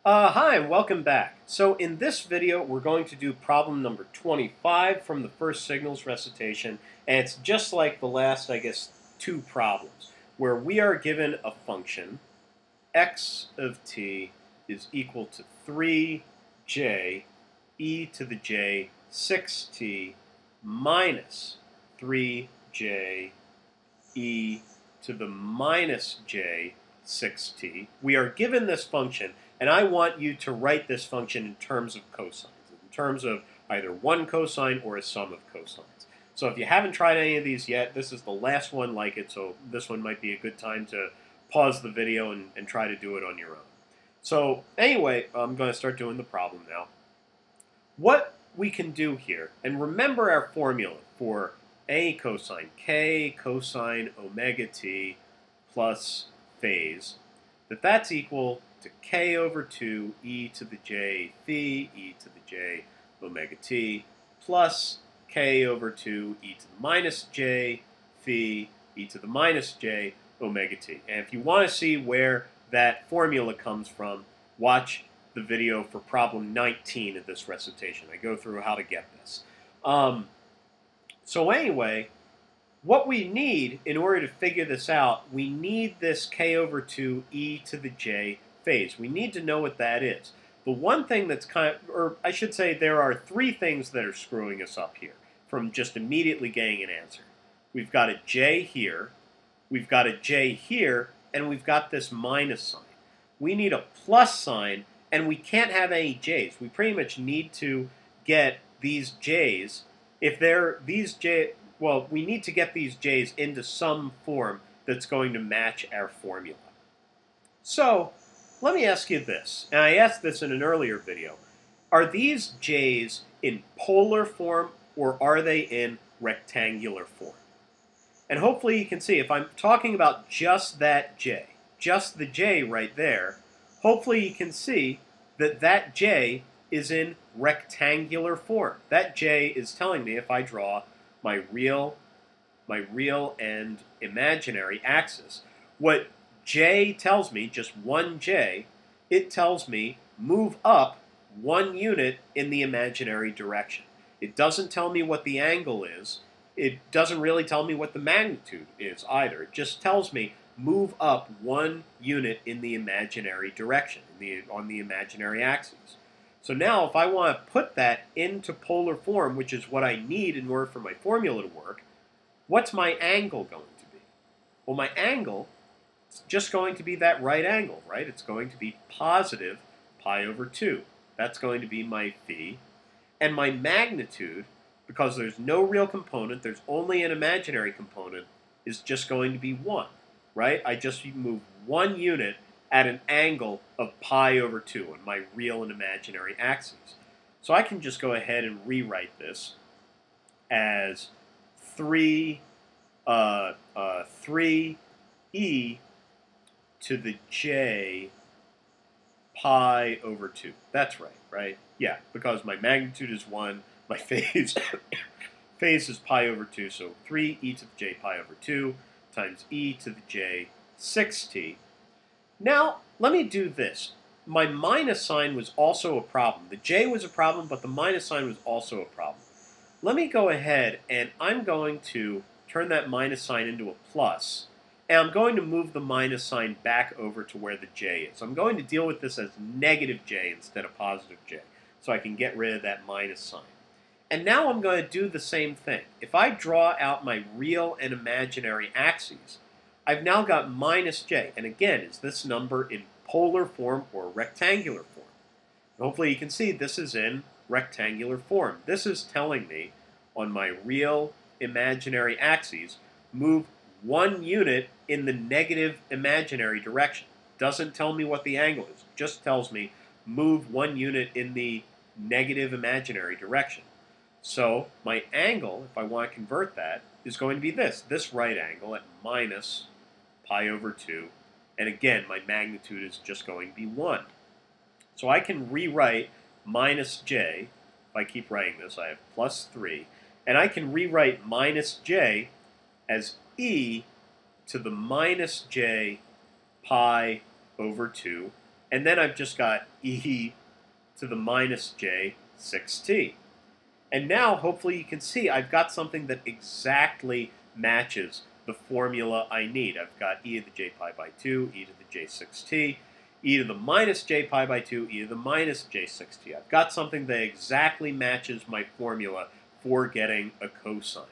Hi, and welcome back. So in this video, we're going to do problem number 25 from the first signals recitation, and it's just like the last, two problems, where we are given a function, x of t is equal to 3j e to the j 6t minus 3j e to the minus j 6t. We are given this function, and I want you to write this function in terms of cosines, in terms of either one cosine or a sum of cosines. So if you haven't tried any of these yet, this is the last one like it, so this one might be a good time to pause the video and try to do it on your own. So anyway, I'm going to start doing the problem now. What we can do here, and remember our formula for a cosine, k cosine omega t plus phase, that's equal to k over 2 e to the j phi e to the j omega t plus k over 2 e to the minus j phi e to the minus j omega t. And if you want to see where that formula comes from, watch the video for problem 19 of this recitation. I go through how to get this. So anyway, what we need in order to figure this out, we need this k over 2 e to the j phase. We need to know what that is. The one thing that's or I should say there are three things that are screwing us up here from just immediately getting an answer. We've got a j here, we've got a j here, and we've got this minus sign. We need a plus sign, and we can't have any j's. We pretty much need to get these j's. If they're these j, well, we need to get these j's into some form that's going to match our formula. So let me ask you this, and I asked this in an earlier video. Are these j's in polar form, or are they in rectangular form? And hopefully you can see, if I'm talking about just that j, just the j right there, hopefully you can see that that j is in rectangular form. That j is telling me, if I draw my real and imaginary axis, what j tells me, just one j, it tells me move up 1 unit in the imaginary direction. It doesn't tell me what the angle is. It doesn't really tell me what the magnitude is either. It just tells me move up 1 unit in the imaginary direction, on the imaginary axis. So now if I want to put that into polar form, which is what I need in order for my formula to work, what's my angle going to be? Well, my angle is just going to be that right angle, right? It's going to be positive pi over 2. That's going to be my phi. And my magnitude, because there's no real component, there's only an imaginary component, is just going to be 1, right? I just move 1 unit at an angle of pi over 2 on my real and imaginary axes. So I can just go ahead and rewrite this as 3e to the j pi over 2. That's right? Yeah, because my magnitude is 1, my phase is pi over 2, so 3e to the j pi over 2 times e to the j 6t. Now, let me do this. My minus sign was also a problem. The j was a problem, but the minus sign was also a problem. Let me go ahead, and I'm going to turn that minus sign into a plus, and I'm going to move the minus sign back over to where the j is. I'm going to deal with this as negative j instead of positive j, so I can get rid of that minus sign. And now I'm going to do the same thing. If I draw out my real and imaginary axes, I've now got minus j. And again, is this number in polar form or rectangular form? And hopefully you can see this is in rectangular form. This is telling me on my real imaginary axes, move 1 unit in the negative imaginary direction. Doesn't tell me what the angle is. Just tells me move 1 unit in the negative imaginary direction. So my angle, if I want to convert that, is going to be this right angle at minus pi over 2. And again, my magnitude is just going to be 1. So I can rewrite minus j. If I keep writing this, I have plus 3. And I can rewrite minus j as e to the minus j pi over 2 And then I've just got e to the minus j 6t. And now, hopefully, you can see I've got something that exactly matches the formula I need. I've got e to the j pi by 2, e to the j 6t, e to the minus j pi by 2, e to the minus j 6t. I've got something that exactly matches my formula for getting a cosine.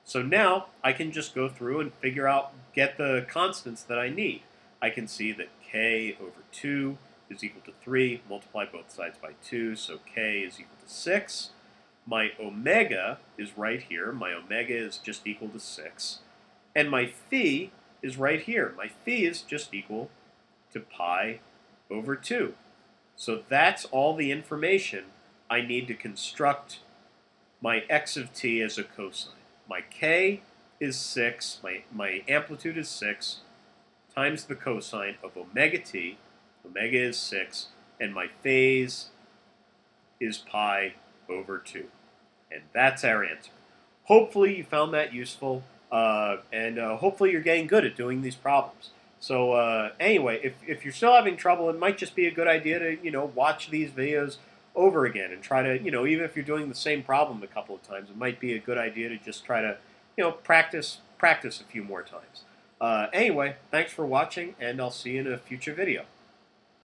So now I can just go through and figure out, get the constants that I need. I can see that k over 2 is equal to 3, multiply both sides by 2, so k is equal to 6. My omega is right here. My omega is just equal to 6. And my phi is right here. My phi is just equal to pi over 2. So that's all the information I need to construct my x of t as a cosine. My k is 6, my amplitude is 6, times the cosine of omega t. Omega is 6, and my phase is pi over 2. And that's our answer. Hopefully you found that useful, and hopefully you're getting good at doing these problems. So anyway, if you're still having trouble, it might just be a good idea to watch these videos over again and try to even if you're doing the same problem a couple of times, it might be a good idea to just try to practice a few more times. Anyway, thanks for watching, and I'll see you in a future video.